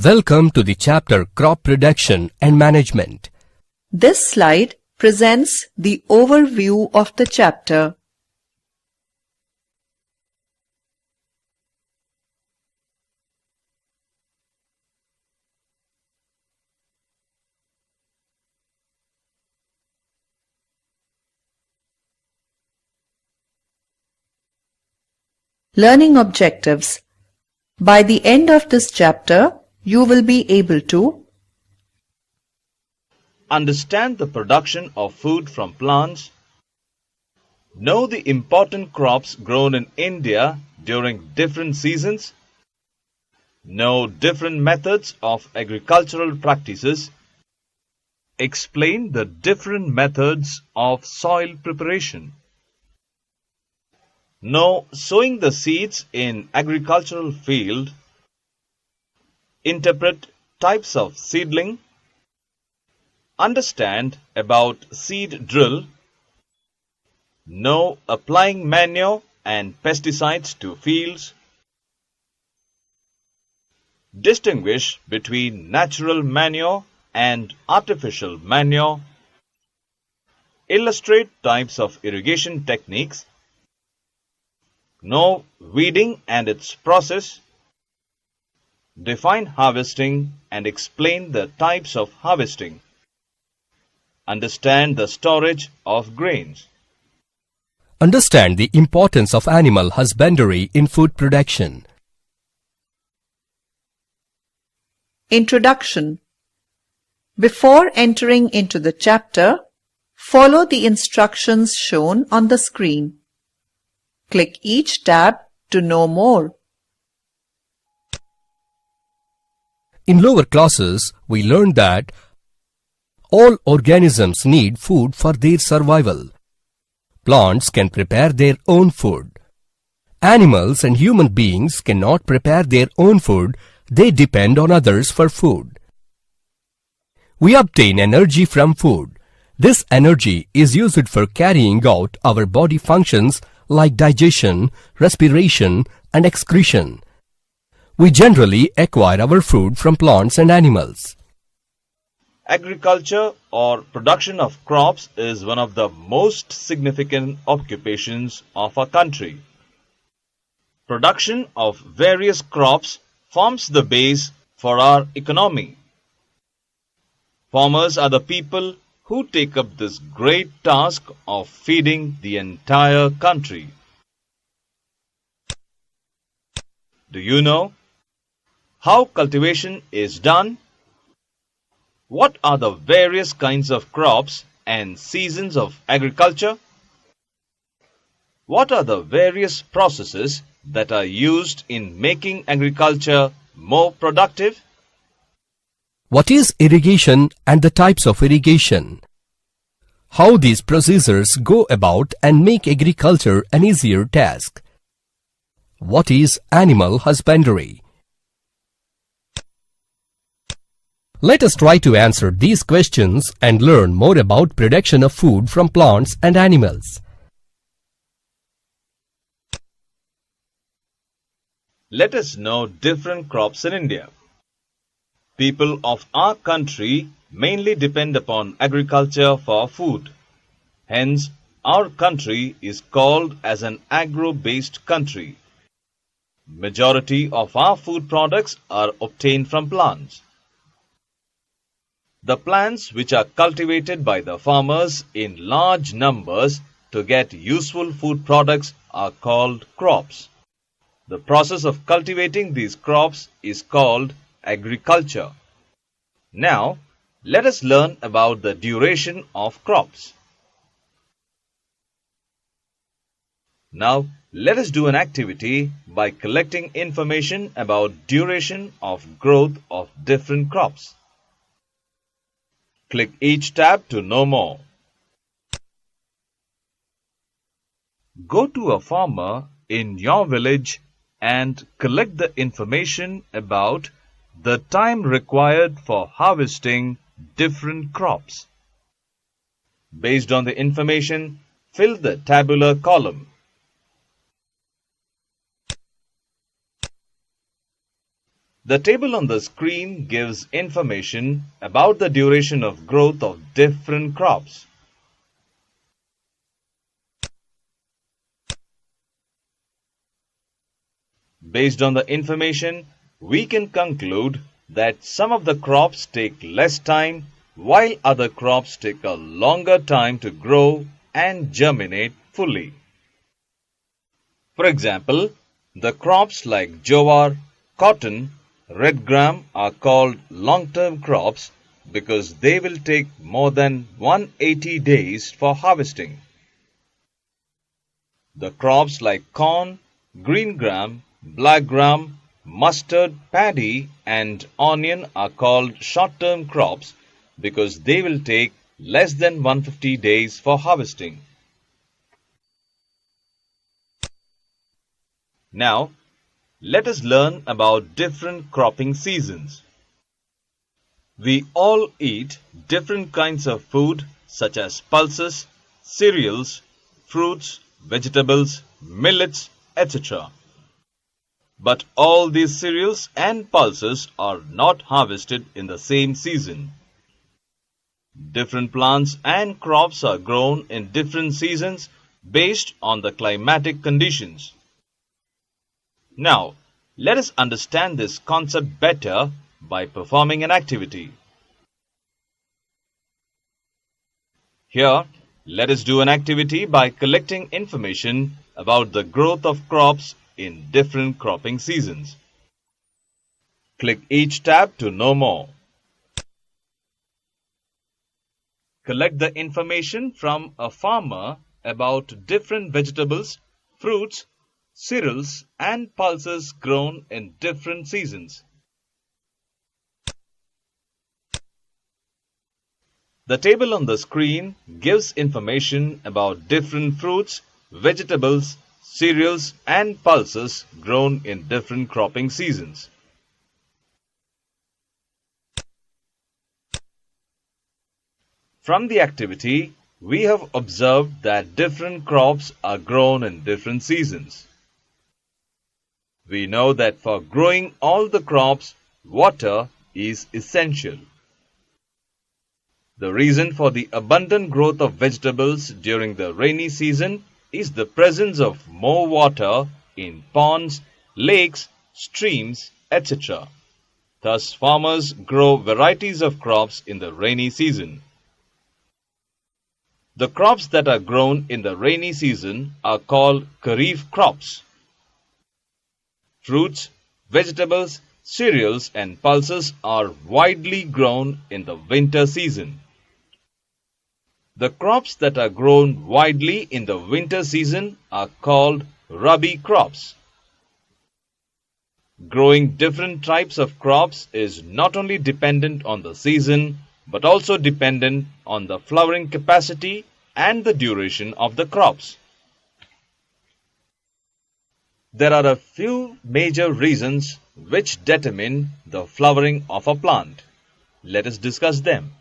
Welcome to the chapter Crop Production and Management. This slide presents the overview of the chapter. Learning objectives. By the end of this chapter, you will be able to understand the production of food from plants, know the important crops grown in India during different seasons, know different methods of agricultural practices, explain the different methods of soil preparation, know sowing the seeds in agricultural field, interpret types of seedling, understand about seed drill, know applying manure and pesticides to fields, distinguish between natural manure and artificial manure, illustrate types of irrigation techniques, know weeding and its process, define harvesting and explain the types of harvesting, understand the storage of grains. Understand the importance of animal husbandry in food production. Introduction. Before entering into the chapter, follow the instructions shown on the screen. Click each tab to know more. In lower classes, we learned that all organisms need food for their survival. Plants can prepare their own food. Animals and human beings cannot prepare their own food. They depend on others for food. We obtain energy from food. This energy is used for carrying out our body functions like digestion, respiration, and excretion. We generally acquire our food from plants and animals. Agriculture or production of crops is one of the most significant occupations of our country. Production of various crops forms the base for our economy. Farmers are the people who take up this great task of feeding the entire country. Do you know how cultivation is done? What are the various kinds of crops and seasons of agriculture? What are the various processes that are used in making agriculture more productive? What is irrigation and the types of irrigation? How these procedures go about and make agriculture an easier task? What is animal husbandry? Let us try to answer these questions and learn more about production of food from plants and animals. Let us know different crops in India. People of our country mainly depend upon agriculture for food. Hence, our country is called as an agro-based country. Majority of our food products are obtained from plants. The plants which are cultivated by the farmers in large numbers to get useful food products are called crops. The process of cultivating these crops is called agriculture. Now, let us learn about the duration of crops. Now, let us do an activity by collecting information about duration of growth of different crops. Click each tab to know more. Go to a farmer in your village and collect the information about the time required for harvesting different crops. Based on the information, fill the tabular column. The table on the screen gives information about the duration of growth of different crops. Based on the information, we can conclude that some of the crops take less time, while other crops take a longer time to grow and germinate fully. For example, the crops like jowar, cotton, red gram are called long-term crops because they will take more than 180 days for harvesting. The crops like corn, green gram, black gram, mustard, paddy and onion are called short-term crops because they will take less than 150 days for harvesting. Now, let us learn about different cropping seasons. We all eat different kinds of food such as pulses, cereals, fruits, vegetables, millets, etc. But all these cereals and pulses are not harvested in the same season. Different plants and crops are grown in different seasons based on the climatic conditions. Now, let us understand this concept better by performing an activity. Here, let us do an activity by collecting information about the growth of crops in different cropping seasons. Click each tab to know more. Collect the information from a farmer about different vegetables, fruits, cereals and pulses grown in different seasons. The table on the screen gives information about different fruits, vegetables, cereals and pulses grown in different cropping seasons. From the activity, we have observed that different crops are grown in different seasons. We know that for growing all the crops, water is essential. The reason for the abundant growth of vegetables during the rainy season is the presence of more water in ponds, lakes, streams, etc. Thus, farmers grow varieties of crops in the rainy season. The crops that are grown in the rainy season are called Karif crops. Fruits, vegetables, cereals and pulses are widely grown in the winter season. The crops that are grown widely in the winter season are called Rabi crops. Growing different types of crops is not only dependent on the season, but also dependent on the flowering capacity and the duration of the crops. There are a few major reasons which determine the flowering of a plant. Let us discuss them.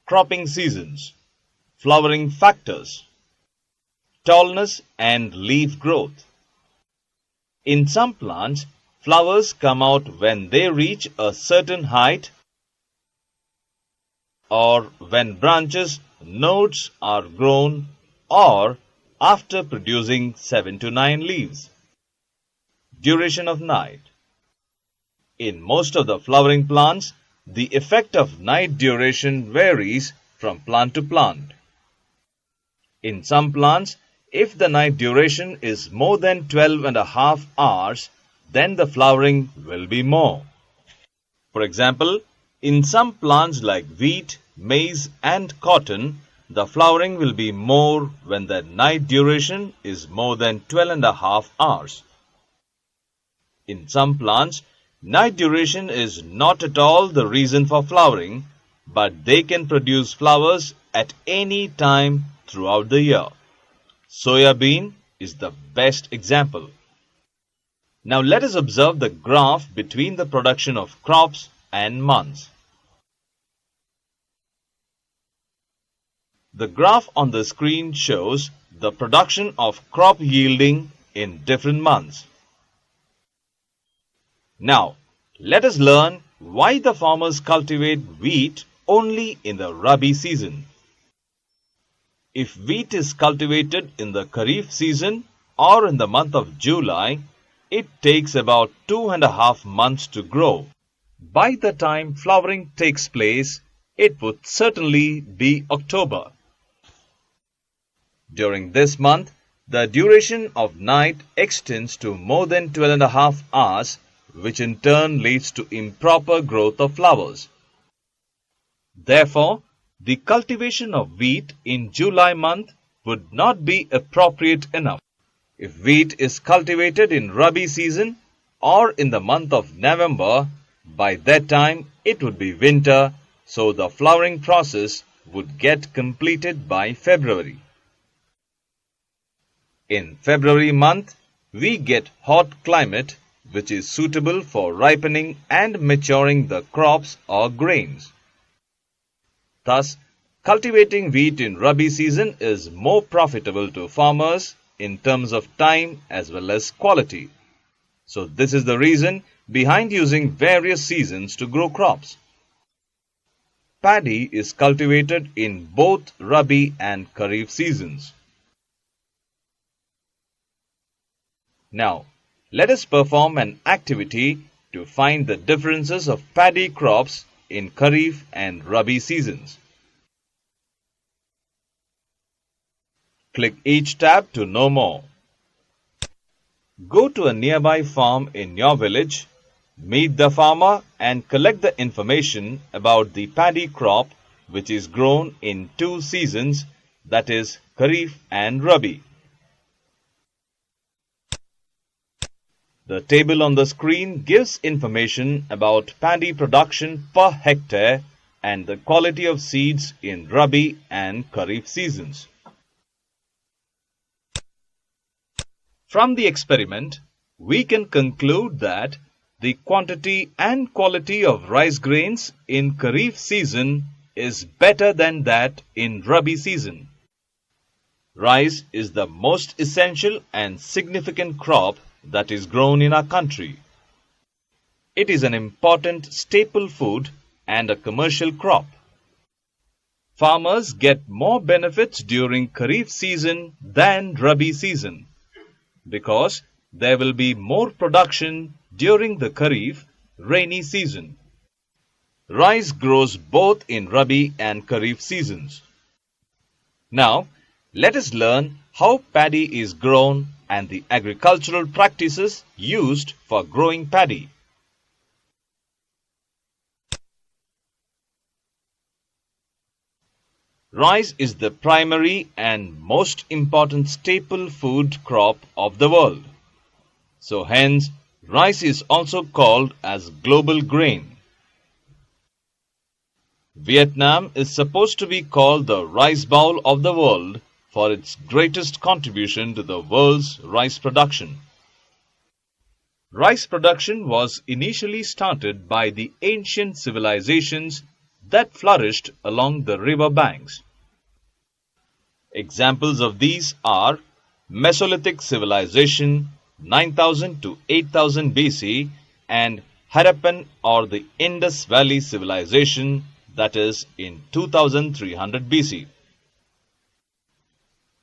Cropping seasons, flowering factors, tallness and leaf growth. In some plants, flowers come out when they reach a certain height or when branches, nodes are grown or after producing 7 to 9 leaves. Duration of night. In most of the flowering plants, the effect of night duration varies from plant to plant. In some plants, if the night duration is more than 12.5 hours, then the flowering will be more. For example, in some plants like wheat, maize and cotton, the flowering will be more when the night duration is more than 12.5 hours. In some plants, night duration is not at all the reason for flowering, but they can produce flowers at any time throughout the year. Soya bean is the best example. Now let us observe the graph between the production of crops and months. The graph on the screen shows the production of crop yielding in different months. Now, let us learn why the farmers cultivate wheat only in the Rabi season. If wheat is cultivated in the Karif season or in the month of July, it takes about 2.5 months to grow. By the time flowering takes place, it would certainly be October. During this month, the duration of night extends to more than 12.5 hours, which in turn leads to improper growth of flowers. Therefore, the cultivation of wheat in July month would not be appropriate enough. If wheat is cultivated in Rabi season or in the month of November, by that time it would be winter, so the flowering process would get completed by February. In February month, we get hot climate, which is suitable for ripening and maturing the crops or grains. Thus, cultivating wheat in Rabi season is more profitable to farmers in terms of time as well as quality. So this is the reason behind using various seasons to grow crops. Paddy is cultivated in both Rabi and Karif seasons. Now, let us perform an activity to find the differences of paddy crops in Karif and Rabi seasons. Click each tab to know more. Go to a nearby farm in your village, meet the farmer and collect the information about the paddy crop which is grown in 2 seasons, that is Karif and Rabi. The table on the screen gives information about paddy production per hectare and the quality of seeds in Rabi and Karif seasons. From the experiment, we can conclude that the quantity and quality of rice grains in Karif season is better than that in Rabi season. Rice is the most essential and significant crop that is grown in our country. It is an important staple food and a commercial crop. Farmers get more benefits during Karif season than Rabi season because there will be more production during the Karif rainy season. Rice grows both in Rabi and Karif seasons. Now, let us learn how paddy is grown and the agricultural practices used for growing paddy. Rice is the primary and most important staple food crop of the world. So hence, rice is also called as global grain. Vietnam is supposed to be called the rice bowl of the world for its greatest contribution to the world's rice production. Rice production was initially started by the ancient civilizations that flourished along the river banks. Examples of these are Mesolithic civilization 9000 to 8000 BC and Harappan or the Indus Valley civilization, that is in 2300 BC.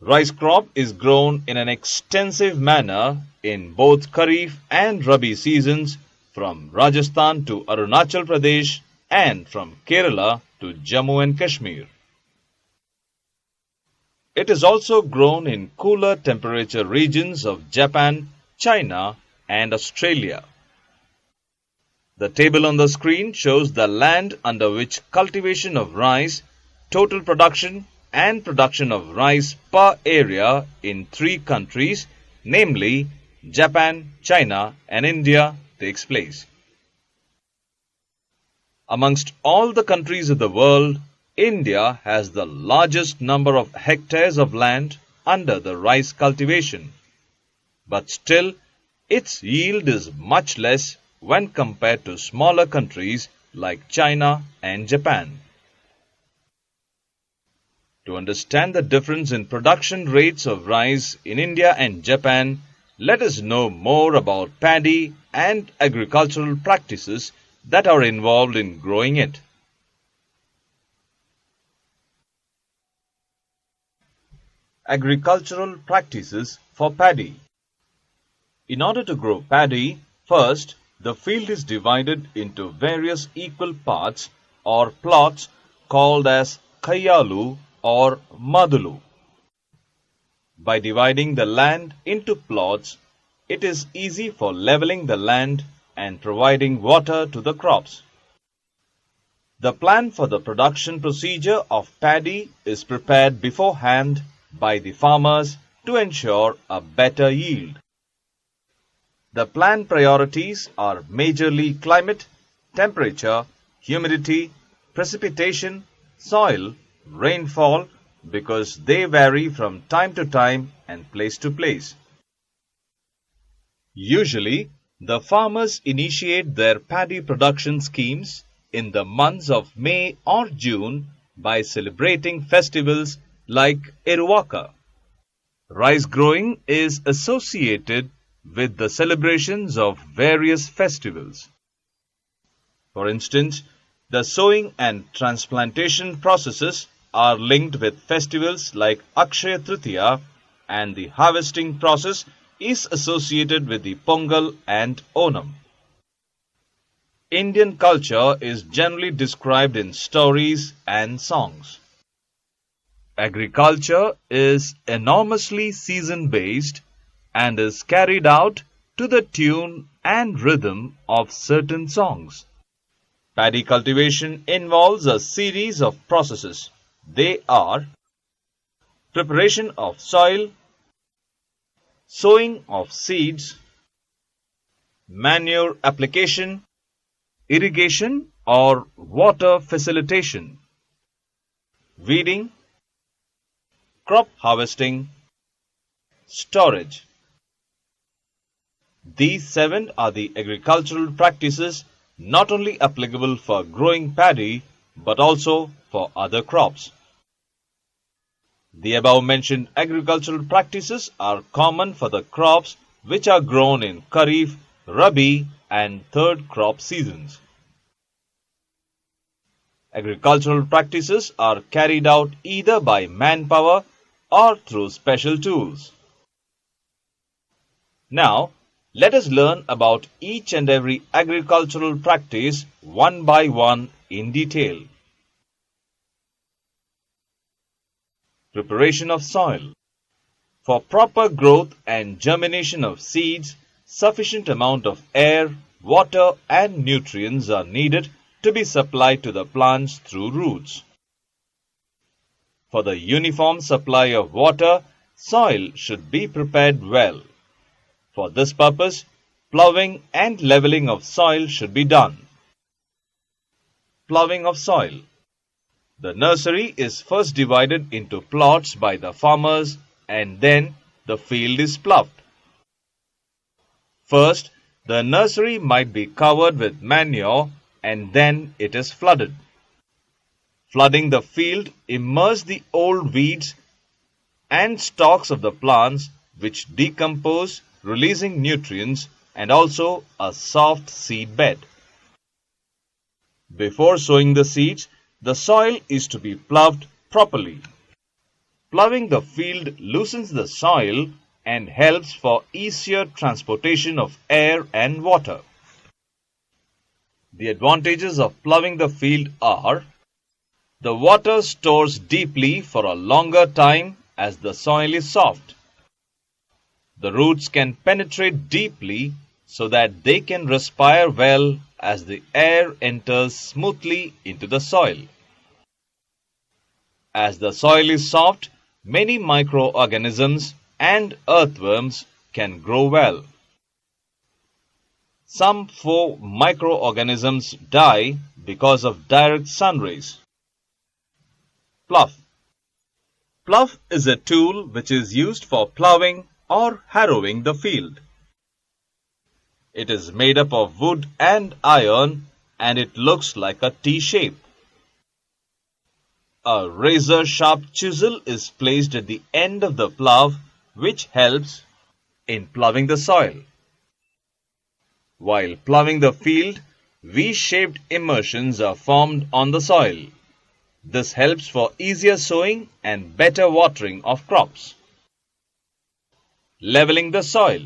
Rice crop is grown in an extensive manner in both Karif and Rabi seasons from Rajasthan to Arunachal Pradesh and from Kerala to Jammu and Kashmir. It is also grown in cooler temperature regions of Japan, China, and Australia. The table on the screen shows the land under which cultivation of rice, total production, and production of rice per area in 3 countries, namely Japan, China, and India, takes place. Amongst all the countries of the world, India has the largest number of hectares of land under the rice cultivation. But still, its yield is much less when compared to smaller countries like China and Japan. To understand the difference in production rates of rice in India and Japan, let us know more about paddy and agricultural practices that are involved in growing it. Agricultural practices for paddy. In order to grow paddy, first, the field is divided into various equal parts or plots called as kayalu or madulu. By dividing the land into plots, it is easy for leveling the land and providing water to the crops. The plan for the production procedure of paddy is prepared beforehand by the farmers to ensure a better yield. The plan priorities are majorly climate, temperature, humidity, precipitation, soil, rainfall, because they vary from time to time and place to place. Usually, the farmers initiate their paddy production schemes in the months of May or June by celebrating festivals like Iruwaka. Rice growing is associated with the celebrations of various festivals. For instance, the sowing and transplantation processes are linked with festivals like Akshaya Tritiya, and the harvesting process is associated with the Pongal and Onam. Indian culture is generally described in stories and songs. Agriculture is enormously season-based and is carried out to the tune and rhythm of certain songs. Paddy cultivation involves a series of processes. They are preparation of soil, sowing of seeds, manure application, irrigation or water facilitation, weeding, crop harvesting, storage. These 7 are the agricultural practices not only applicable for growing paddy but also for other crops. The above-mentioned agricultural practices are common for the crops which are grown in Karif, Rabi and third crop seasons. Agricultural practices are carried out either by manpower or through special tools. Now, let us learn about each and every agricultural practice one by one in detail. Preparation of soil. For proper growth and germination of seeds, sufficient amount of air, water and nutrients are needed to be supplied to the plants through roots. For the uniform supply of water, soil should be prepared well. For this purpose, ploughing and leveling of soil should be done. Ploughing of soil. The nursery is first divided into plots by the farmers and then the field is ploughed. First, the nursery might be covered with manure and then it is flooded. Flooding the field immerses the old weeds and stalks of the plants which decompose, releasing nutrients and also a soft seed bed. Before sowing the seeds, the soil is to be ploughed properly. Ploughing the field loosens the soil and helps for easier transportation of air and water. The advantages of ploughing the field are: the water stores deeply for a longer time as the soil is soft. The roots can penetrate deeply so that they can respire well as the air enters smoothly into the soil. As the soil is soft, many microorganisms and earthworms can grow well. Some 4 microorganisms die because of direct sun rays. Plough. Plough is a tool which is used for ploughing or harrowing the field. It is made up of wood and iron and it looks like a T shape. A razor-sharp chisel is placed at the end of the plough which helps in ploughing the soil. While ploughing the field, V-shaped immersions are formed on the soil. This helps for easier sowing and better watering of crops. Leveling the soil.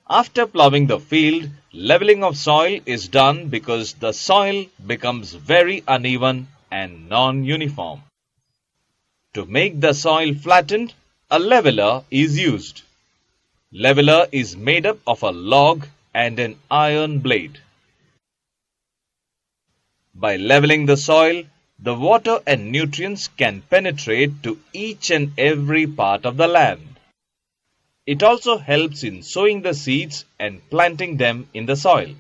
After ploughing the field, leveling of soil is done because the soil becomes very uneven and non-uniform. To make the soil flattened, a leveler is used. Leveler is made up of a log and an iron blade. By leveling the soil, the water and nutrients can penetrate to each and every part of the land. It also helps in sowing the seeds and planting them in the soil.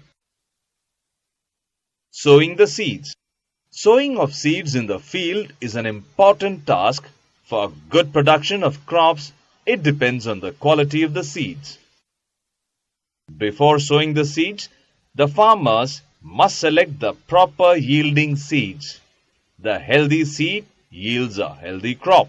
Sowing the seeds. Sowing of seeds in the field is an important task. For good production of crops, it depends on the quality of the seeds. Before sowing the seeds, the farmers must select the proper yielding seeds. The healthy seed yields a healthy crop.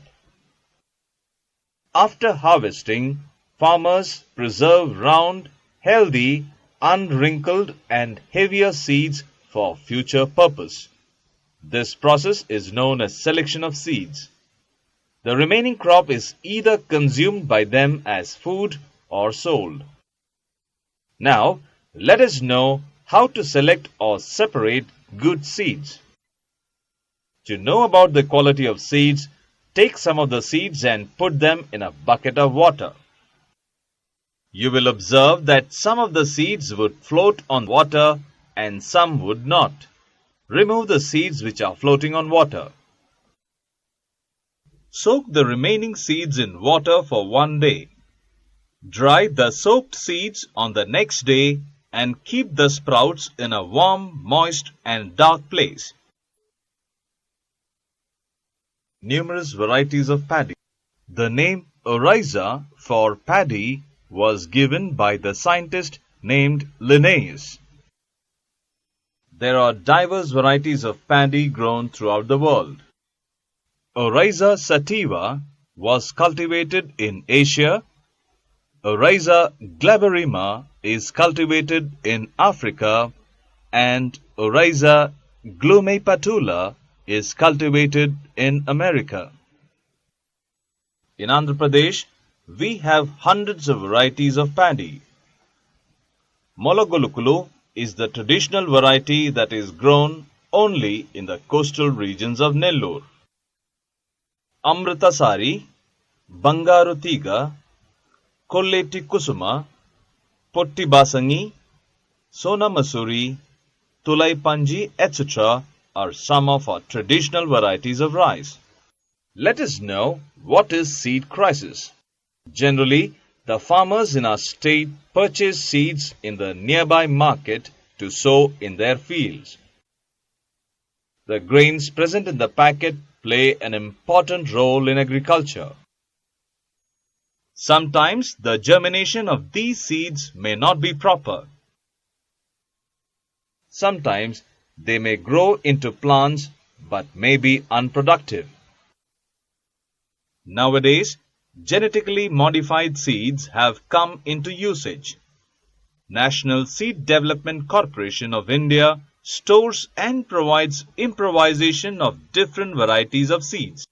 After harvesting, farmers preserve round, healthy, unwrinkled and heavier seeds for future purpose. This process is known as selection of seeds. The remaining crop is either consumed by them as food or sold. Now, let us know how to select or separate good seeds. To know about the quality of seeds, take some of the seeds and put them in a bucket of water. You will observe that some of the seeds would float on water and some would not. Remove the seeds which are floating on water. Soak the remaining seeds in water for 1 day. Dry the soaked seeds on the next day and keep the sprouts in a warm, moist and dark place. Numerous varieties of paddy. The name oryza for paddy was given by the scientist named Linnaeus. There are diverse varieties of paddy grown throughout the world. Oryza sativa was cultivated in Asia. Oryza glaberrima is cultivated in Africa, and Oryza glumepatula is cultivated in America. In Andhra Pradesh, we have hundreds of varieties of paddy. Mologolukulu is the traditional variety that is grown only in the coastal regions of Nellore. Amritasari, Bangaru Tiga, Kolleti Kusuma, Potti Basangi, Sona Masuri, Tulai Panji, etc. are some of our traditional varieties of rice. Let us know what is seed crisis. Generally, the farmers in our state purchase seeds in the nearby market to sow in their fields. The grains present in the packet play an important role in agriculture. Sometimes the germination of these seeds may not be proper. Sometimes they may grow into plants but may be unproductive. Nowadays, genetically modified seeds have come into usage. National Seed Development Corporation of India stores and provides improvisation of different varieties of seeds.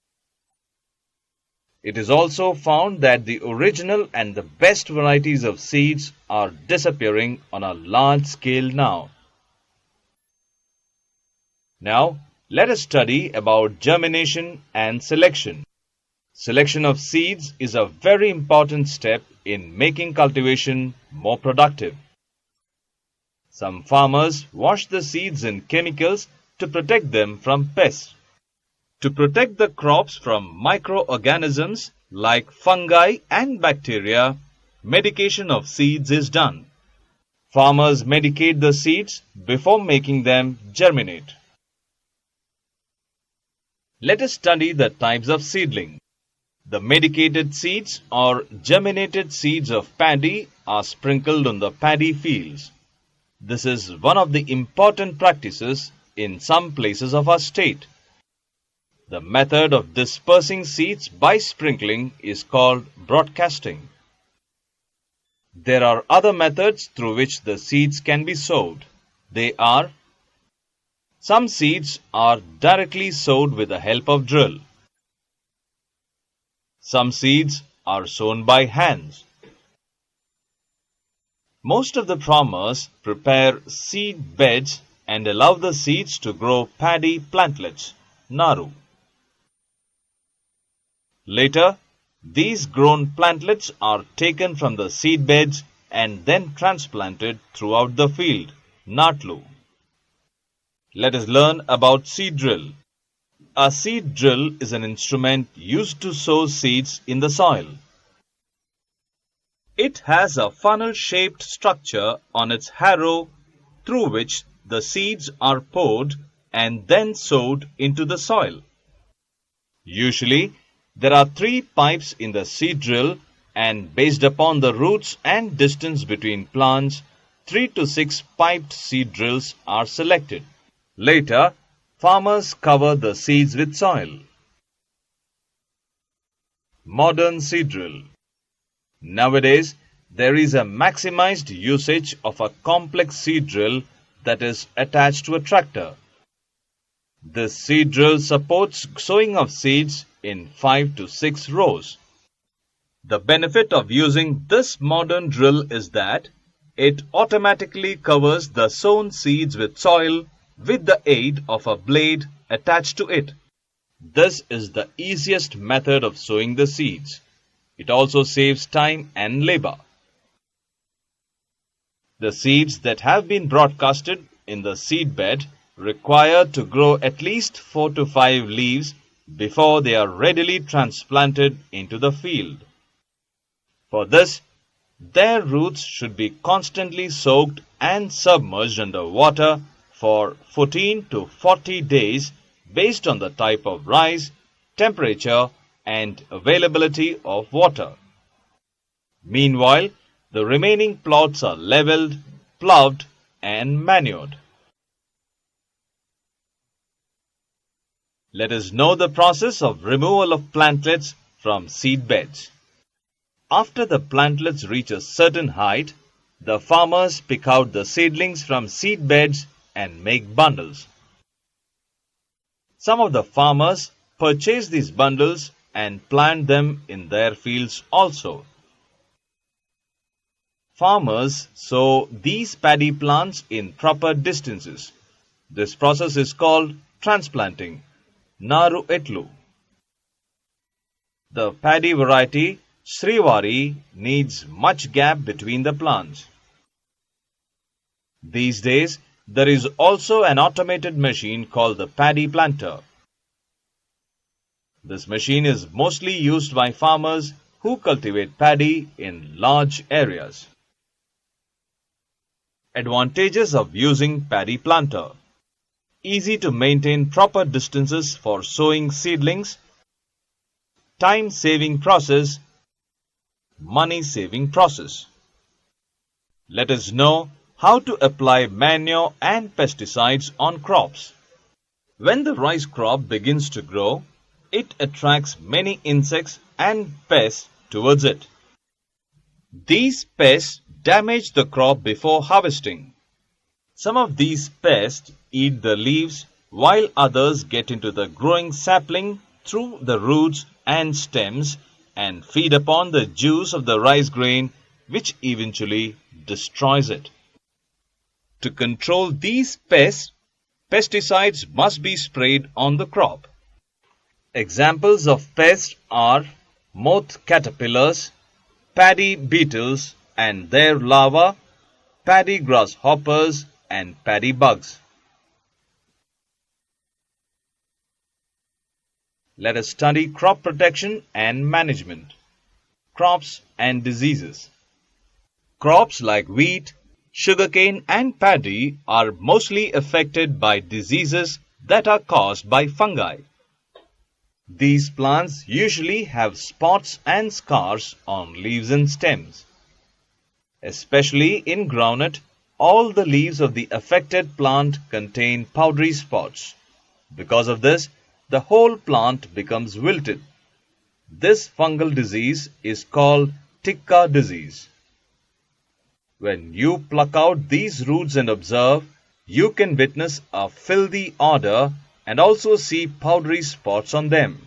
It is also found that the original and the best varieties of seeds are disappearing on a large scale now. Now, let us study about germination and selection. Selection of seeds is a very important step in making cultivation more productive. Some farmers wash the seeds in chemicals to protect them from pests. To protect the crops from microorganisms like fungi and bacteria, medication of seeds is done. Farmers medicate the seeds before making them germinate. Let us study the types of seedling. The medicated seeds or germinated seeds of paddy are sprinkled on the paddy fields. This is one of the important practices in some places of our state. The method of dispersing seeds by sprinkling is called broadcasting. There are other methods through which the seeds can be sowed. They are: some seeds are directly sowed with the help of drill. Some seeds are sown by hands. Most of the farmers prepare seed beds and allow the seeds to grow paddy plantlets, naru. Later, these grown plantlets are taken from the seed beds and then transplanted throughout the field, natlu. Let us learn about seed drill. A seed drill is an instrument used to sow seeds in the soil. It has a funnel-shaped structure on its harrow through which the seeds are poured and then sowed into the soil. Usually, there are 3 pipes in the seed drill, and based upon the roots and distance between plants, 3 to 6 piped seed drills are selected. Later, farmers cover the seeds with soil. Modern seed drill. Nowadays, there is a maximized usage of a complex seed drill that is attached to a tractor. This seed drill supports sowing of seeds in 5 to 6 rows. The benefit of using this modern drill is that it automatically covers the sown seeds with soil with the aid of a blade attached to it. This is the easiest method of sowing the seeds. It also saves time and labor. The seeds that have been broadcasted in the seed bed require to grow at least 4 to 5 leaves before they are readily transplanted into the field. For this, their roots should be constantly soaked and submerged under water for 14 to 40 days based on the type of rice, temperature, and availability of water. Meanwhile, the remaining plots are leveled, ploughed, and manured. Let us know the process of removal of plantlets from seed beds. After the plantlets reach a certain height, the farmers pick out the seedlings from seed beds and make bundles. Some of the farmers purchase these bundles and plant them in their fields also. Farmers sow these paddy plants in proper distances. This process is called transplanting, naru etlu. The paddy variety Srivari needs much gap between the plants. These days, there is also an automated machine called the Paddy Planter. This machine is mostly used by farmers who cultivate paddy in large areas. Advantages of using Paddy Planter: easy to maintain proper distances for sowing seedlings, time-saving process, money-saving process. Let us know how to apply manure and pesticides on crops. When the rice crop begins to grow, it attracts many insects and pests towards it. These pests damage the crop before harvesting. Some of these pests eat the leaves, while others get into the growing sapling through the roots and stems and feed upon the juice of the rice grain, which eventually destroys it. To control these pests, pesticides must be sprayed on the crop. Examples of pests are moth caterpillars, paddy beetles and their larvae, paddy grasshoppers, and paddy bugs. Let us study crop protection and management. Crops and diseases. Crops like wheat, sugarcane, and paddy are mostly affected by diseases that are caused by fungi. These plants usually have spots and scars on leaves and stems. Especially in groundnut, all the leaves of the affected plant contain powdery spots. Because of this, the whole plant becomes wilted. This fungal disease is called tikka disease. When you pluck out these roots and observe, you can witness a filthy odor and also see powdery spots on them.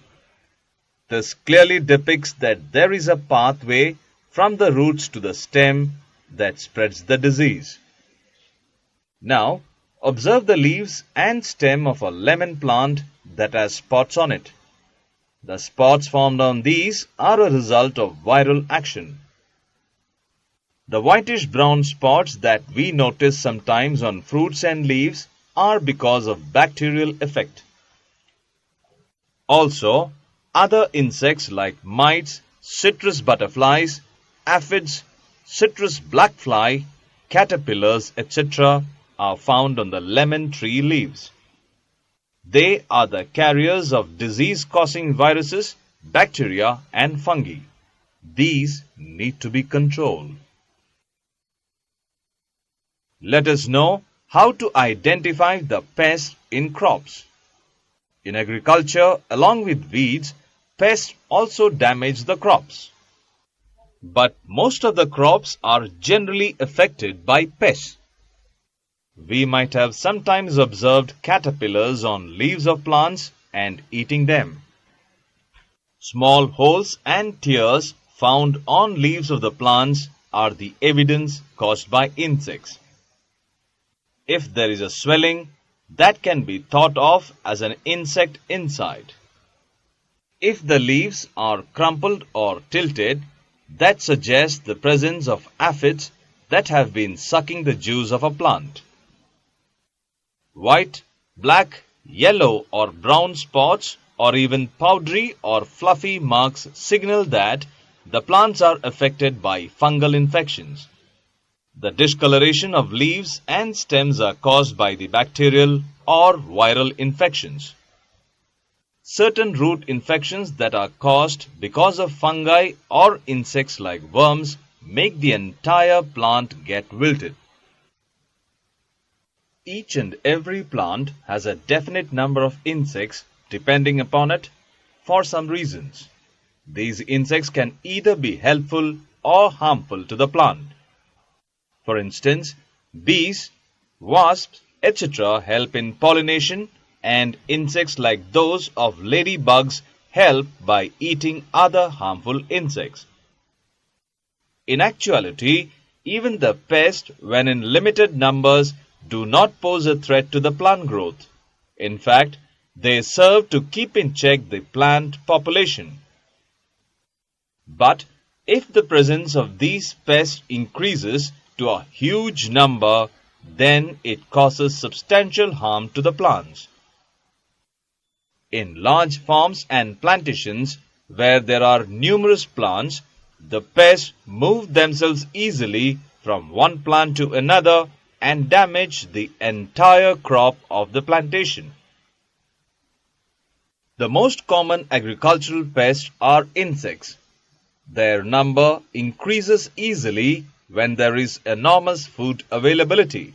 This clearly depicts that there is a pathway from the roots to the stem that spreads the disease. Now, observe the leaves and stem of a lemon plant that has spots on it. The spots formed on these are a result of viral action. The whitish-brown spots that we notice sometimes on fruits and leaves are because of bacterial effect. Also, other insects like mites, citrus butterflies, aphids, citrus blackfly, caterpillars, etc. are found on the lemon tree leaves. They are the carriers of disease-causing viruses, bacteria, and fungi. These need to be controlled. Let us know how to identify the pests in crops. In agriculture, along with weeds, pests also damage the crops. But most of the crops are generally affected by pests. We might have sometimes observed caterpillars on leaves of plants and eating them. Small holes and tears found on leaves of the plants are the evidence caused by insects. If there is a swelling, that can be thought of as an insect inside. If the leaves are crumpled or tilted, that suggests the presence of aphids that have been sucking the juice of a plant. White, black, yellow or brown spots or even powdery or fluffy marks signal that the plants are affected by fungal infections. The discoloration of leaves and stems are caused by the bacterial or viral infections. Certain root infections that are caused because of fungi or insects like worms make the entire plant get wilted. Each and every plant has a definite number of insects depending upon it for some reasons. These insects can either be helpful or harmful to the plant. For instance, bees, wasps, etc. help in pollination, and insects like those of ladybugs help by eating other harmful insects. In actuality, even the pests, when in limited numbers, do not pose a threat to the plant growth. In fact, they serve to keep in check the plant population. But if the presence of these pests increases to a huge number, then it causes substantial harm to the plants. In large farms and plantations where there are numerous plants, the pests move themselves easily from one plant to another and damage the entire crop of the plantation. The most common agricultural pests are insects. Their number increases easily when there is enormous food availability.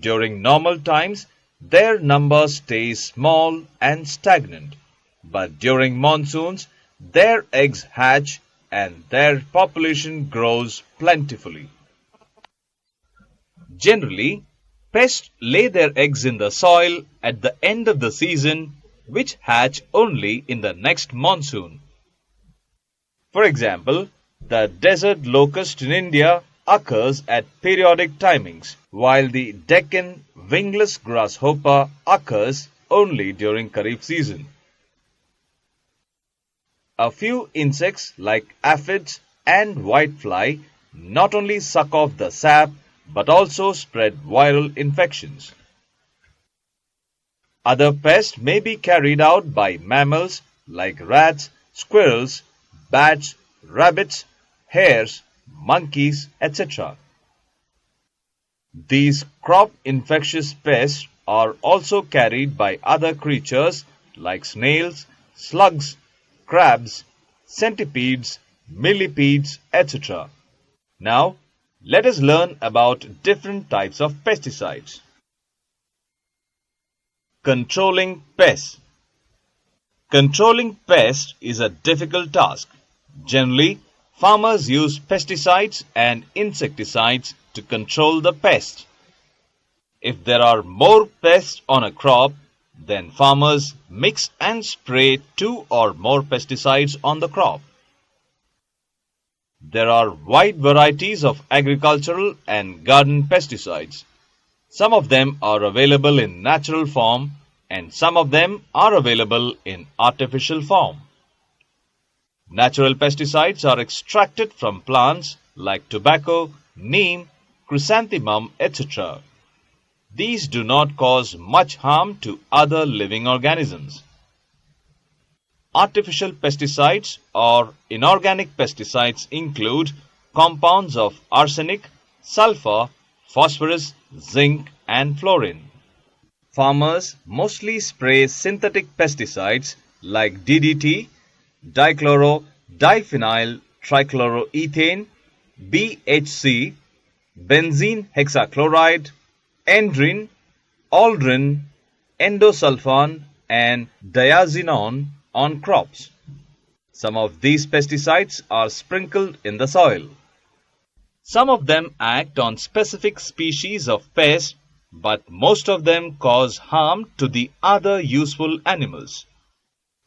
During normal times, their number stays small and stagnant, but during monsoons, their eggs hatch and their population grows plentifully. Generally, pests lay their eggs in the soil at the end of the season, which hatch only in the next monsoon. For example, the desert locust in India occurs at periodic timings, while the Deccan wingless grasshopper occurs only during Karif season. A few insects like aphids and whitefly not only suck off the sap but also spread viral infections. Other pests may be carried out by mammals like rats, squirrels, bats, rabbits, hares, monkeys, etc. These crop infectious pests are also carried by other creatures like snails, slugs, crabs, centipedes, millipedes, etc. Now, let us learn about different types of pesticides. Controlling pests. Controlling pests is a difficult task. Generally, farmers use pesticides and insecticides to control the pest. If there are more pests on a crop, then farmers mix and spray 2 or more pesticides on the crop. There are wide varieties of agricultural and garden pesticides. Some of them are available in natural form and some of them are available in artificial form. Natural pesticides are extracted from plants like tobacco, neem, chrysanthemum, etc. These do not cause much harm to other living organisms. Artificial pesticides or inorganic pesticides include compounds of arsenic, sulfur, phosphorus, zinc, and fluorine. Farmers mostly spray synthetic pesticides like DDT, dichloro, diphenyl trichloroethane, BHC, benzene hexachloride, endrine, aldrin, endosulfan, and diazinon on crops. Some of these pesticides are sprinkled in the soil. Some of them act on specific species of pests, but most of them cause harm to the other useful animals.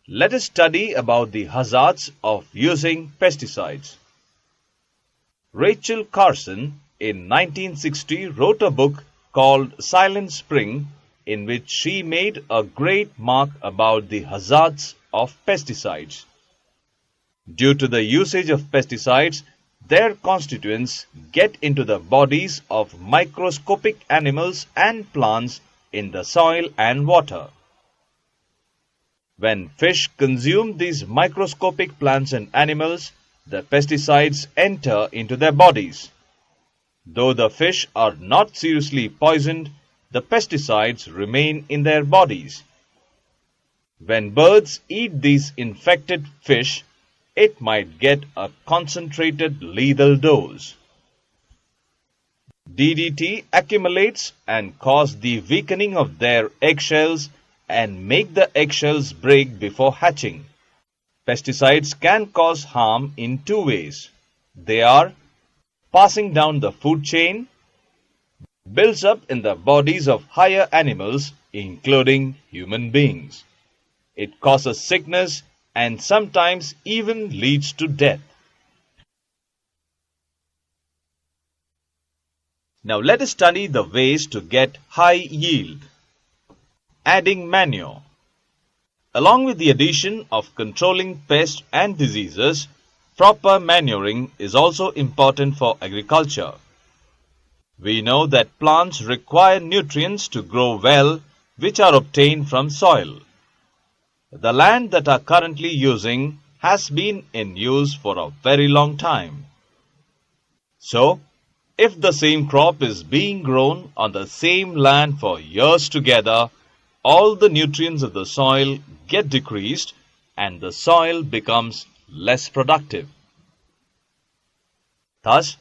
Let us study about the hazards of using pesticides. Rachel Carson in 1960 wrote a book called Silent Spring, in which she made a great mark about the hazards of pesticides. Due to the usage of pesticides, their constituents get into the bodies of microscopic animals and plants in the soil and water. When fish consume these microscopic plants and animals, the pesticides enter into their bodies. Though the fish are not seriously poisoned, the pesticides remain in their bodies. When birds eat these infected fish, it might get a concentrated lethal dose. DDT accumulates and cause the weakening of their eggshells and make the eggshells break before hatching. Pesticides can cause harm in 2 ways. They are passing down the food chain, builds up in the bodies of higher animals, including human beings. It causes sickness and sometimes even leads to death. Now let us study the ways to get high yield. Adding manure. Along with the addition of controlling pests and diseases, proper manuring is also important for agriculture. We know that plants require nutrients to grow well, which are obtained from soil. The land that are currently using has been in use for a very long time. So, if the same crop is being grown on the same land for years together, all the nutrients of the soil get decreased and the soil becomes less productive. Thus,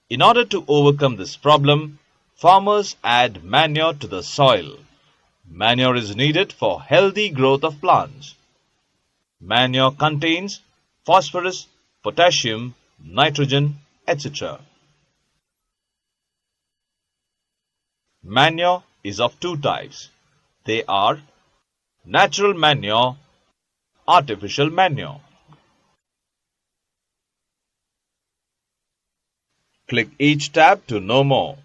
in order to overcome this problem, farmers add manure to the soil. Manure is needed for healthy growth of plants. Manure contains phosphorus, potassium, nitrogen, etc. Manure is of 2 types. They are natural manure, artificial manure. Click each tab to know more.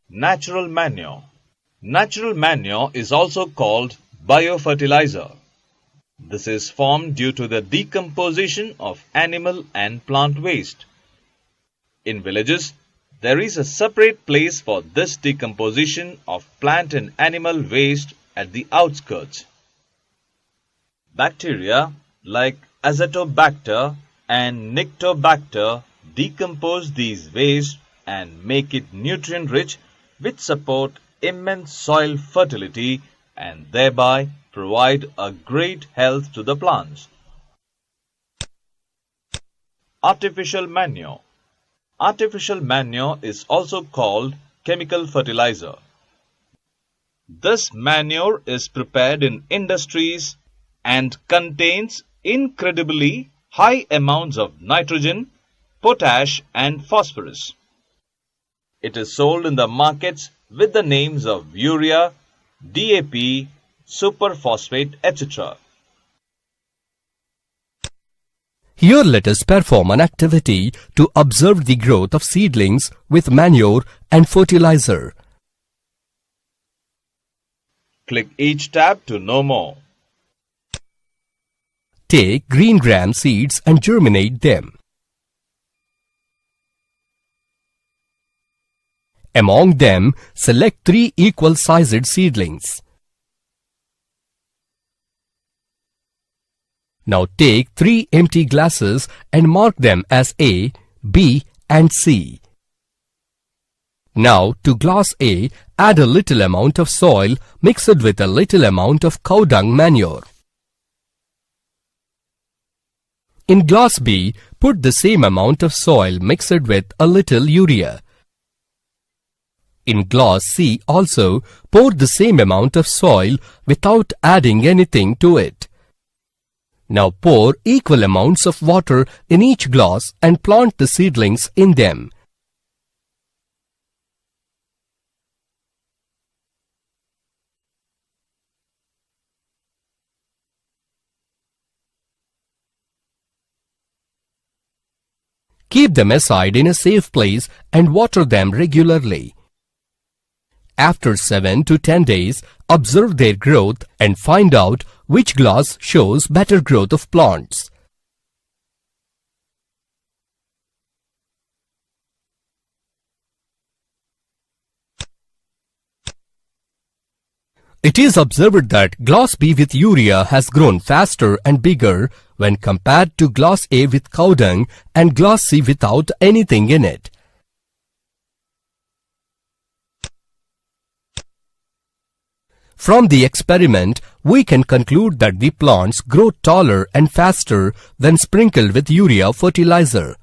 Natural manure. Natural manure is also called biofertilizer. This is formed due to the decomposition of animal and plant waste. In villages, there is a separate place for this decomposition of plant and animal waste at the outskirts. Bacteria like Azotobacter and Nyctobacter decompose these waste and make it nutrient-rich, which support immense soil fertility and thereby provide a great health to the plants. Artificial manure. Artificial manure is also called chemical fertilizer. This manure is prepared in industries and contains incredibly high amounts of nitrogen, potash and phosphorus. It is sold in the markets with the names of urea, DAP, superphosphate, etc. Here let us perform an activity to observe the growth of seedlings with manure and fertilizer. Click each tab to know more. Take green gram seeds and germinate them. Among them, select 3 equal-sized seedlings. Now take 3 empty glasses and mark them as A, B and C. Now to glass A, add a little amount of soil mixed with a little amount of cow dung manure. In glass B, put the same amount of soil mixed with a little urea. In glass C also, pour the same amount of soil without adding anything to it. Now pour equal amounts of water in each glass and plant the seedlings in them. Keep them aside in a safe place and water them regularly. After 7 to 10 days, observe their growth and find out which glass shows better growth of plants. It is observed that glass B with urea has grown faster and bigger when compared to glass A with cow dung and glass C without anything in it. From the experiment, we can conclude that the plants grow taller and faster when sprinkled with urea fertilizer.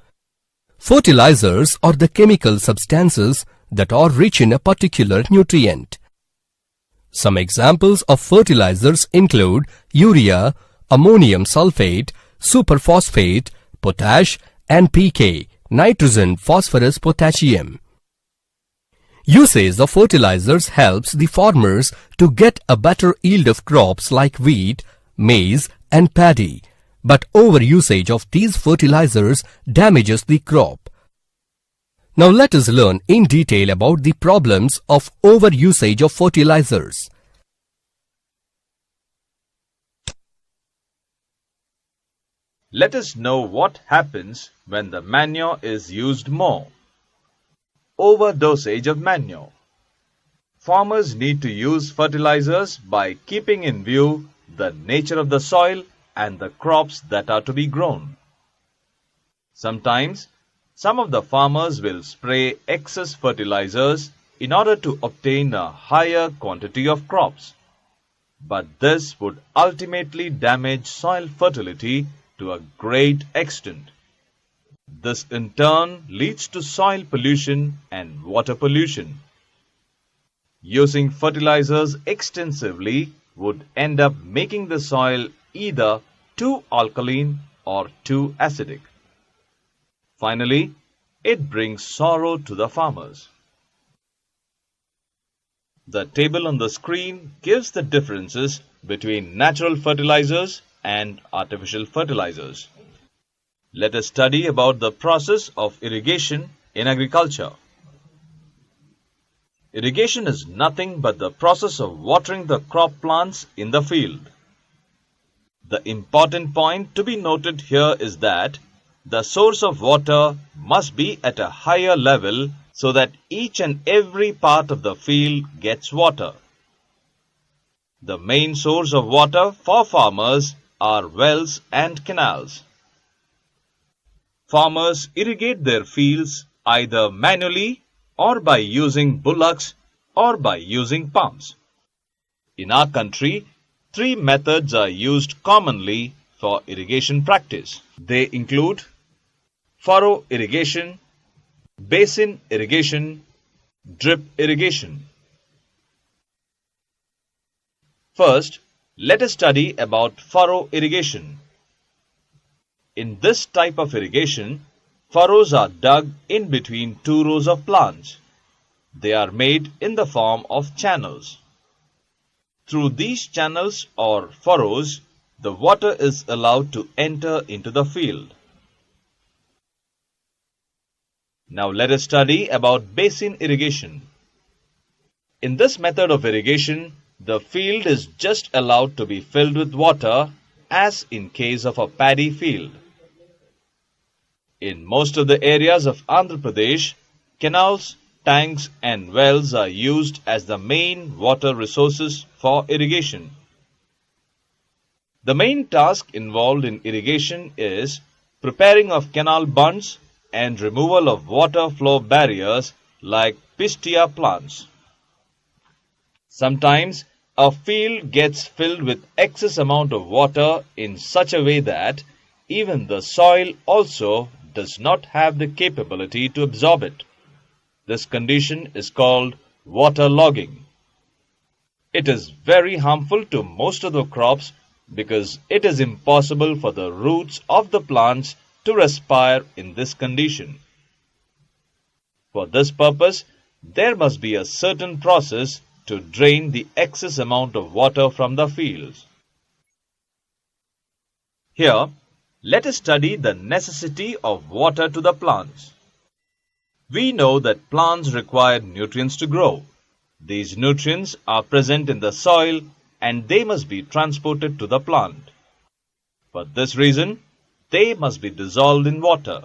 Fertilizers are the chemical substances that are rich in a particular nutrient. Some examples of fertilizers include urea, ammonium sulfate, superphosphate, potash, and PK, nitrogen, phosphorus, potassium. Usage of fertilizers helps the farmers to get a better yield of crops like wheat, maize, and paddy, but overusage of these fertilizers damages the crop. Now let us learn in detail about the problems of overusage of fertilizers. Let us know what happens when the manure is used more. Overdosage of manure. Farmers need to use fertilizers by keeping in view the nature of the soil and the crops that are to be grown. Sometimes, some of the farmers will spray excess fertilizers in order to obtain a higher quantity of crops. But this would ultimately damage soil fertility to a great extent. This in turn leads to soil pollution and water pollution. Using fertilizers extensively would end up making the soil either too alkaline or too acidic. Finally, it brings sorrow to the farmers. The table on the screen gives the differences between natural fertilizers and artificial fertilizers. Let us study about the process of irrigation in agriculture. Irrigation is nothing but the process of watering the crop plants in the field. The important point to be noted here is that the source of water must be at a higher level so that each and every part of the field gets water. The main source of water for farmers are wells and canals. Farmers irrigate their fields either manually or by using bullocks or by using pumps. In our country, 3 methods are used commonly for irrigation practice. They include furrow irrigation, basin irrigation, drip irrigation. First, let us study about furrow irrigation. In this type of irrigation, furrows are dug in between two rows of plants. They are made in the form of channels. Through these channels or furrows, the water is allowed to enter into the field. Now let us study about basin irrigation. In this method of irrigation, the field is just allowed to be filled with water, as in case of a paddy field. In most of the areas of Andhra Pradesh, canals, tanks and wells are used as the main water resources for irrigation. The main task involved in irrigation is preparing of canal bunds and removal of water flow barriers like pistia plants. Sometimes a field gets filled with excess amount of water in such a way that even the soil also does not have the capability to absorb it. This condition is called waterlogging. It is very harmful to most of the crops because it is impossible for the roots of the plants to respire in this condition. For this purpose, there must be a certain process to drain the excess amount of water from the fields. Here, let us study the necessity of water to the plants. We know that plants require nutrients to grow. These nutrients are present in the soil and they must be transported to the plant. For this reason, they must be dissolved in water.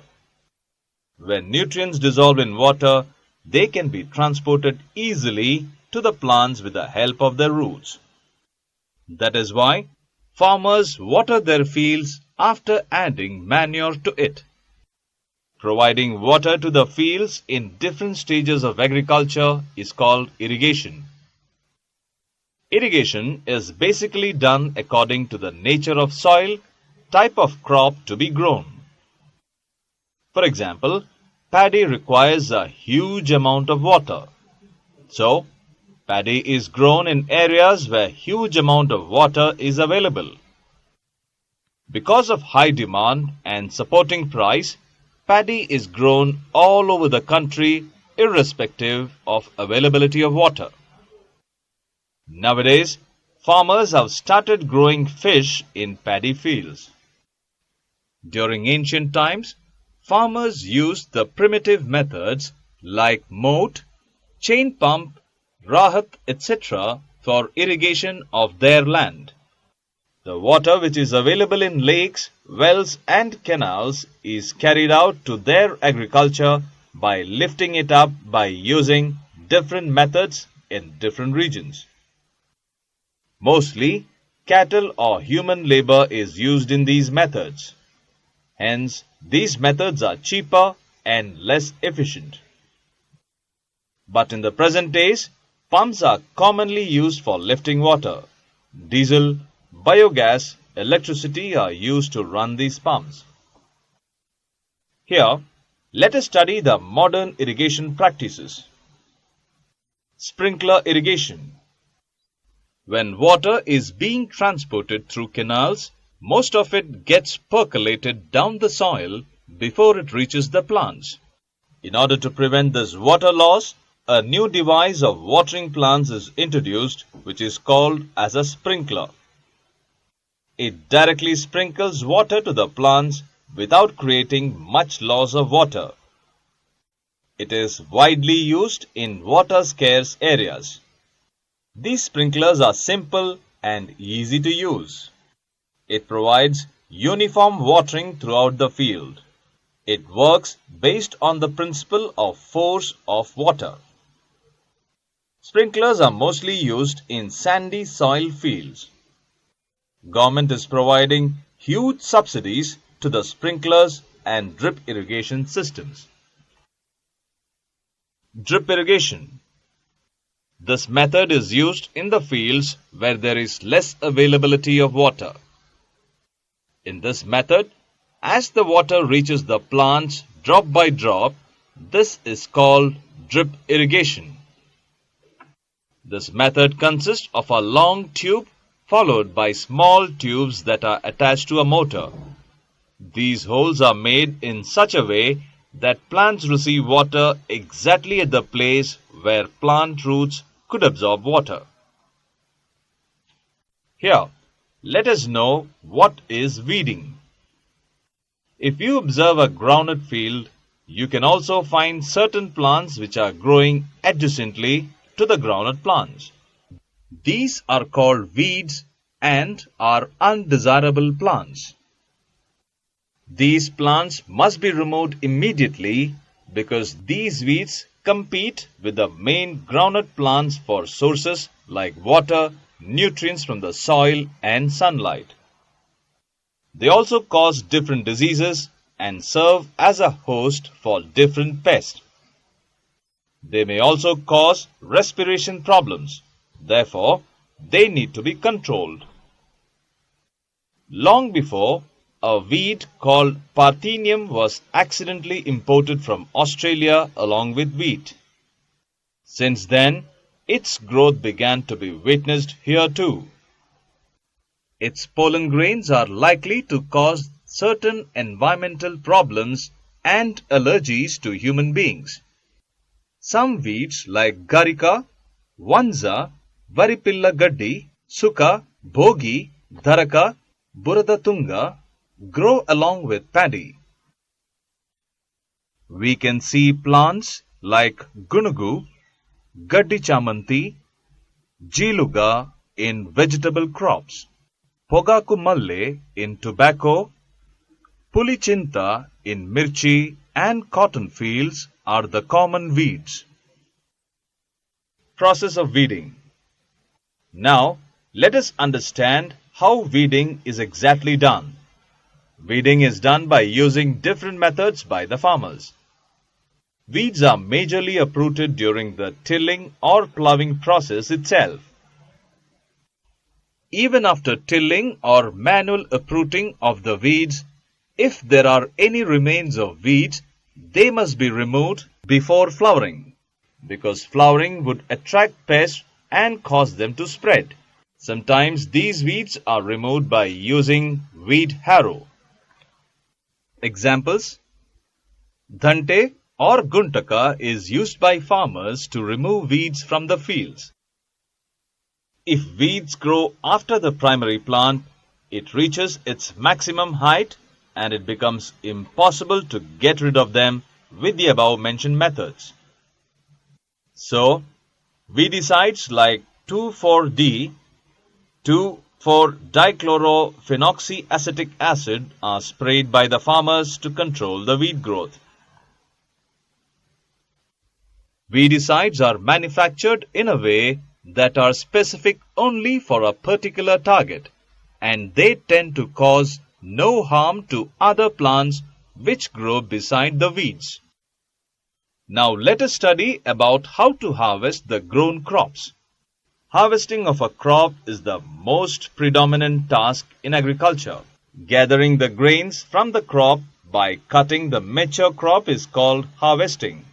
When nutrients dissolve in water, they can be transported easily to the plants with the help of their roots. That is why farmers water their fields after adding manure to it. Providing water to the fields in different stages of agriculture is called irrigation. Irrigation is basically done according to the nature of soil, type of crop to be grown. For example, paddy requires a huge amount of water. So, paddy is grown in areas where huge amount of water is available. Because of high demand and supporting price, paddy is grown all over the country irrespective of availability of water. Nowadays, farmers have started growing fish in paddy fields. During ancient times, farmers used the primitive methods like moat, chain pump, rahat, etc. for irrigation of their land. The water which is available in lakes, wells and canals is carried out to their agriculture by lifting it up by using different methods in different regions. Mostly, cattle or human labor is used in these methods. Hence, these methods are cheaper and less efficient. But in the present days, pumps are commonly used for lifting water. Diesel, biogas, electricity are used to run these pumps. Here, let us study the modern irrigation practices. Sprinkler irrigation. When water is being transported through canals, most of it gets percolated down the soil before it reaches the plants. In order to prevent this water loss, a new device of watering plants is introduced which is called as a sprinkler. It directly sprinkles water to the plants without creating much loss of water. It is widely used in water-scarce areas. These sprinklers are simple and easy to use. It provides uniform watering throughout the field. It works based on the principle of force of water. Sprinklers are mostly used in sandy soil fields. Government is providing huge subsidies to the sprinklers and drip irrigation systems. Drip irrigation. This method is used in the fields where there is less availability of water. In this method, as the water reaches the plants drop by drop, this is called drip irrigation. This method consists of a long tube followed by small tubes that are attached to a motor. These holes are made in such a way that plants receive water exactly at the place where plant roots could absorb water. Here, let us know what is weeding. If you observe a groundnut field, you can also find certain plants which are growing adjacently to the groundnut plants. These are called weeds and are undesirable plants. These plants must be removed immediately because these weeds compete with the main groundnut plants for sources like water, nutrients from the soil and sunlight. They also cause different diseases and serve as a host for different pests. They may also cause respiration problems. Therefore, they need to be controlled. Long before, a weed called Parthenium was accidentally imported from Australia along with wheat. Since then, its growth began to be witnessed here too. Its pollen grains are likely to cause certain environmental problems and allergies to human beings. Some weeds like Garika, Vanza, Varipilla Gaddi, Suka, Bhogi, Dharaka, Buradatunga grow along with paddy. We can see plants like Gunugu, Gaddi Chamanti, Jiluga in vegetable crops, Pogaku Malle in tobacco, Pulichinta in mirchi and cotton fields are the common weeds. Process of weeding. Now, let us understand how weeding is exactly done. Weeding is done by using different methods by the farmers. Weeds are majorly uprooted during the tilling or ploughing process itself. Even after tilling or manual uprooting of the weeds, if there are any remains of weeds, they must be removed before flowering, because flowering would attract pests and cause them to spread. Sometimes these weeds are removed by using weed harrow. Examples: Dhante or Guntaka is used by farmers to remove weeds from the fields. If weeds grow after the primary plant, it reaches its maximum height and it becomes impossible to get rid of them with the above mentioned methods. So, weedicides like 2,4-D, 2,4-dichlorophenoxyacetic acid are sprayed by the farmers to control the weed growth. Weedicides are manufactured in a way that are specific only for a particular target, and they tend to cause no harm to other plants which grow beside the weeds. Now let us study about how to harvest the grown crops. Harvesting of a crop is the most predominant task in agriculture. Gathering the grains from the crop by cutting the mature crop is called harvesting.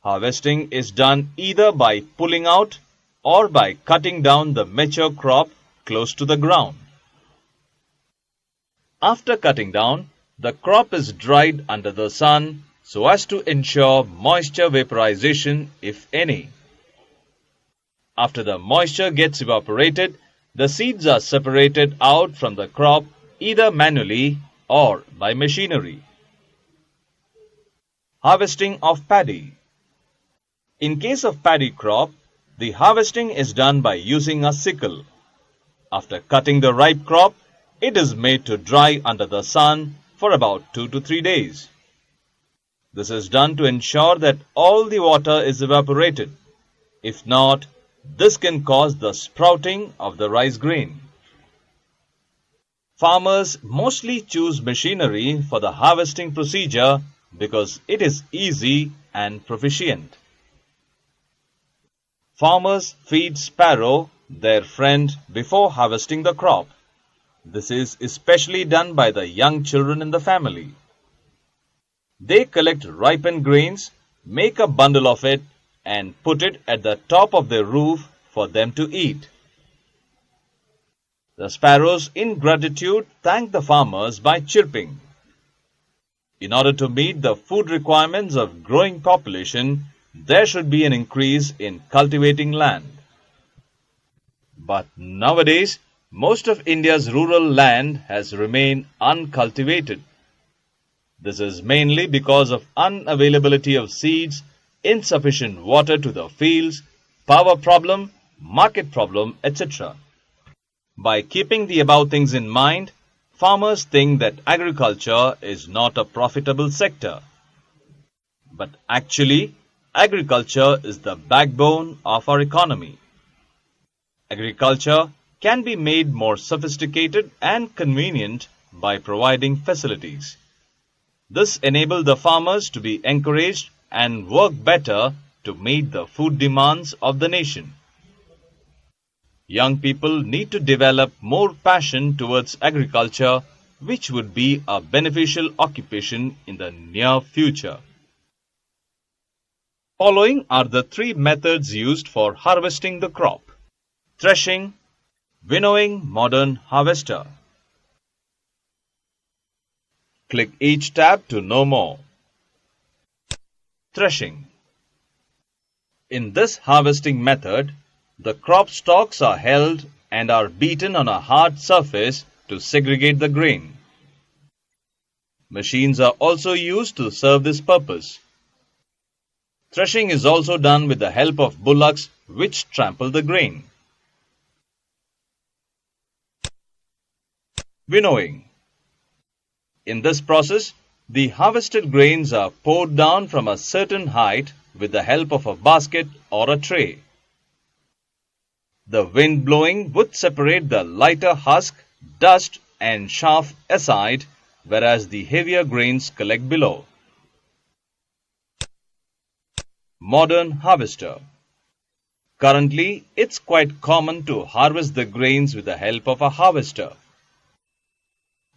Harvesting is done either by pulling out or by cutting down the mature crop close to the ground. After cutting down, the crop is dried under the sun so as to ensure moisture vaporization, if any. After the moisture gets evaporated, the seeds are separated out from the crop either manually or by machinery. Harvesting of paddy. In case of paddy crop, the harvesting is done by using a sickle. After cutting the ripe crop, it is made to dry under the sun for about 2 to 3 days. This is done to ensure that all the water is evaporated. If not, this can cause the sprouting of the rice grain. Farmers mostly choose machinery for the harvesting procedure because it is easy and proficient. Farmers feed sparrow, their friend, before harvesting the crop. This is especially done by the young children in the family. They collect ripened grains, make a bundle of it, and put it at the top of their roof for them to eat. The sparrows, in gratitude, thank the farmers by chirping. In order to meet the food requirements of growing population, there should be an increase in cultivating land. But nowadays, most of India's rural land has remained uncultivated. This is mainly because of unavailability of seeds, insufficient water to the fields, power problem, market problem, etc. By keeping the above things in mind, farmers think that agriculture is not a profitable sector. But actually, agriculture is the backbone of our economy. Agriculture can be made more sophisticated and convenient by providing facilities. This enables the farmers to be encouraged and work better to meet the food demands of the nation. Young people need to develop more passion towards agriculture, which would be a beneficial occupation in the near future. Following are the three methods used for harvesting the crop: threshing, winnowing, modern harvester. Click each tab to know more. Threshing. In this harvesting method, the crop stalks are held and are beaten on a hard surface to segregate the grain. Machines are also used to serve this purpose. Threshing is also done with the help of bullocks which trample the grain. Winnowing. In this process, the harvested grains are poured down from a certain height with the help of a basket or a tray. The wind blowing would separate the lighter husk, dust and chaff aside, whereas the heavier grains collect below. Modern harvester. Currently, it's quite common to harvest the grains with the help of a harvester.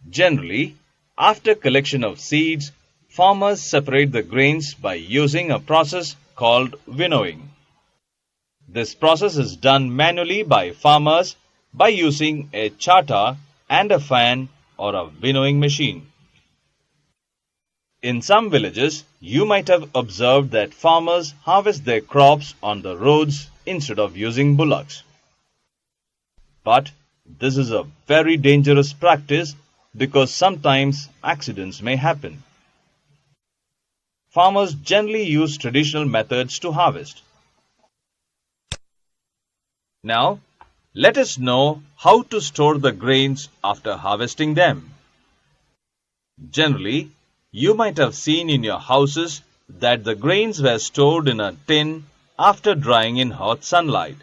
Generally, after collection of seeds, farmers separate the grains by using a process called winnowing. This process is done manually by farmers by using a charter and a fan or a winnowing machine. In some villages, you might have observed that farmers harvest their crops on the roads instead of using bullocks. But this is a very dangerous practice because sometimes accidents may happen. Farmers generally use traditional methods to harvest. Now, let us know how to store the grains after harvesting them. Generally, you might have seen in your houses that the grains were stored in a tin after drying in hot sunlight.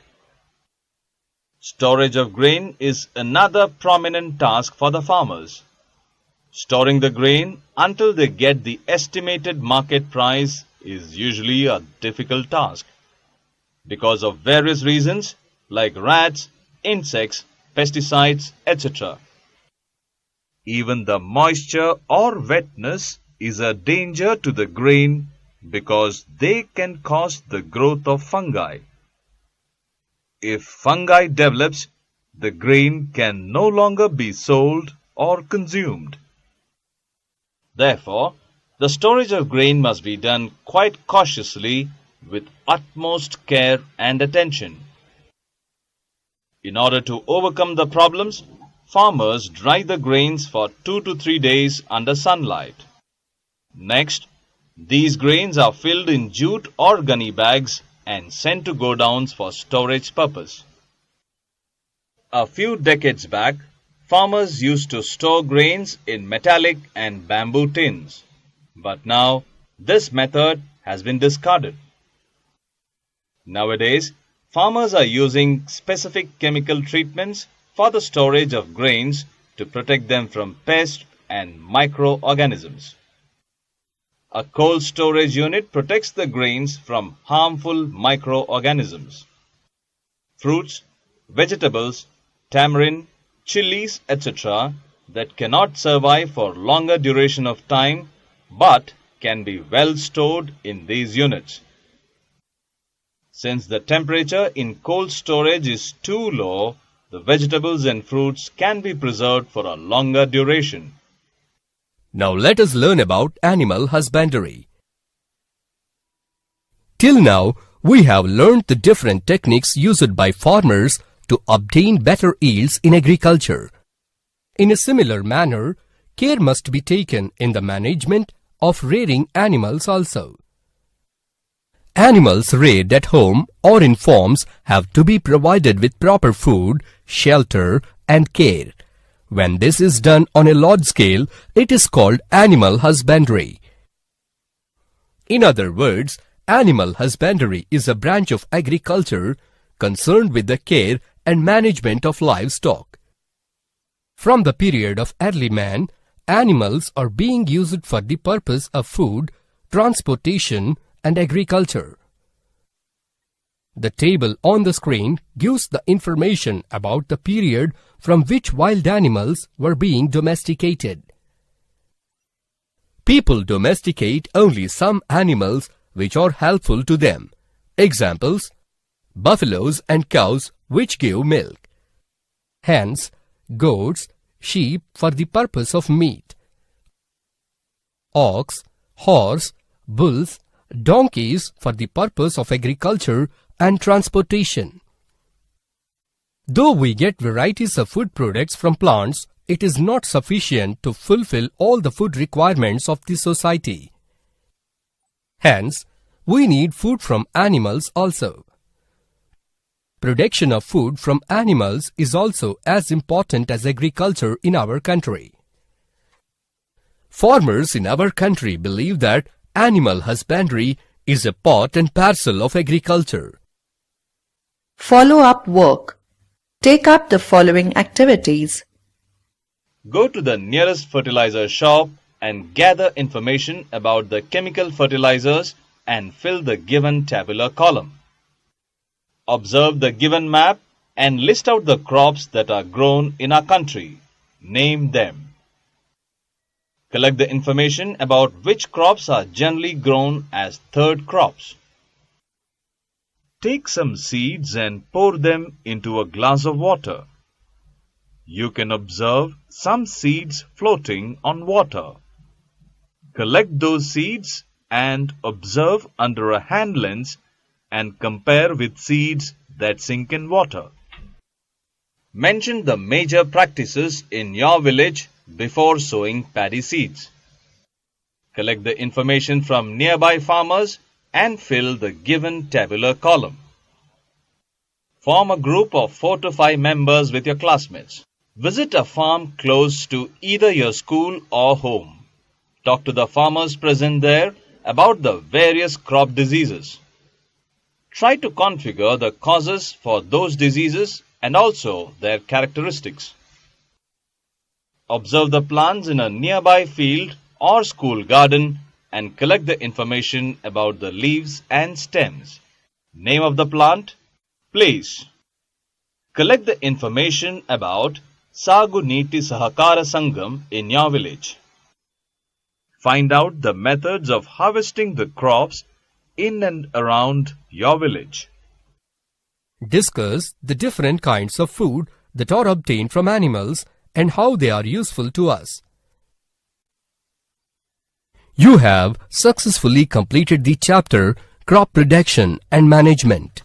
Storage of grain is another prominent task for the farmers. Storing the grain until they get the estimated market price is usually a difficult task. Because of various reasons like rats, insects, pesticides, etc. Even the moisture or wetness is a danger to the grain because they can cause the growth of fungi. If fungi develops, the grain can no longer be sold or consumed. Therefore, the storage of grain must be done quite cautiously with utmost care and attention. In order to overcome the problems, farmers dry the grains for 2 to 3 days under sunlight. Next, these grains are filled in jute or gunny bags and sent to godowns for storage purpose. A few decades back, farmers used to store grains in metallic and bamboo tins, but now this method has been discarded. Nowadays, farmers are using specific chemical treatments for the storage of grains to protect them from pests and microorganisms. A cold storage unit protects the grains from harmful microorganisms. Fruits, vegetables, tamarind, chilies, etc. that cannot survive for longer duration of time but can be well stored in these units. Since the temperature in cold storage is too low, the vegetables and fruits can be preserved for a longer duration. Now let us learn about animal husbandry. Till now, we have learned the different techniques used by farmers to obtain better yields in agriculture. In a similar manner, care must be taken in the management of rearing animals also. Animals reared at home or in farms have to be provided with proper food, shelter, and care. When this is done on a large scale, it is called animal husbandry. In other words, animal husbandry is a branch of agriculture concerned with the care and management of livestock. From the period of early man, animals are being used for the purpose of food, transportation, and agriculture. The table on the screen gives the information about the period from which wild animals were being domesticated. People domesticate only some animals which are helpful to them. Examples: buffaloes and cows which give milk, hens, goats, sheep for the purpose of meat, ox, horse, bulls, donkeys for the purpose of agriculture and transportation. Though we get varieties of food products from plants, it is not sufficient to fulfill all the food requirements of the society. Hence, we need food from animals also. Production of food from animals is also as important as agriculture in our country. Farmers in our country believe that animal husbandry is a part and parcel of agriculture. Follow-up work. Take up the following activities. Go to the nearest fertilizer shop and gather information about the chemical fertilizers and fill the given tabular column. Observe the given map and list out the crops that are grown in our country. Name them. Collect the information about which crops are generally grown as third crops. Take some seeds and pour them into a glass of water. You can observe some seeds floating on water. Collect those seeds and observe under a hand lens and compare with seeds that sink in water. Mention the major practices in your village before sowing paddy seeds. Collect the information from nearby farmers and fill the given tabular column. Form a group of 4 to 5 members with your classmates. Visit a farm close to either your school or home. Talk to the farmers present there about the various crop diseases. Try to configure the causes for those diseases and also their characteristics. Observe the plants in a nearby field or school garden and collect the information about the leaves and stems. Name of the plant, place. Collect the information about Sagu Niti Sahakara Sangam in your village. Find out the methods of harvesting the crops in and around your village. Discuss the different kinds of food that are obtained from animals and how they are useful to us. You have successfully completed the chapter Crop Production and Management.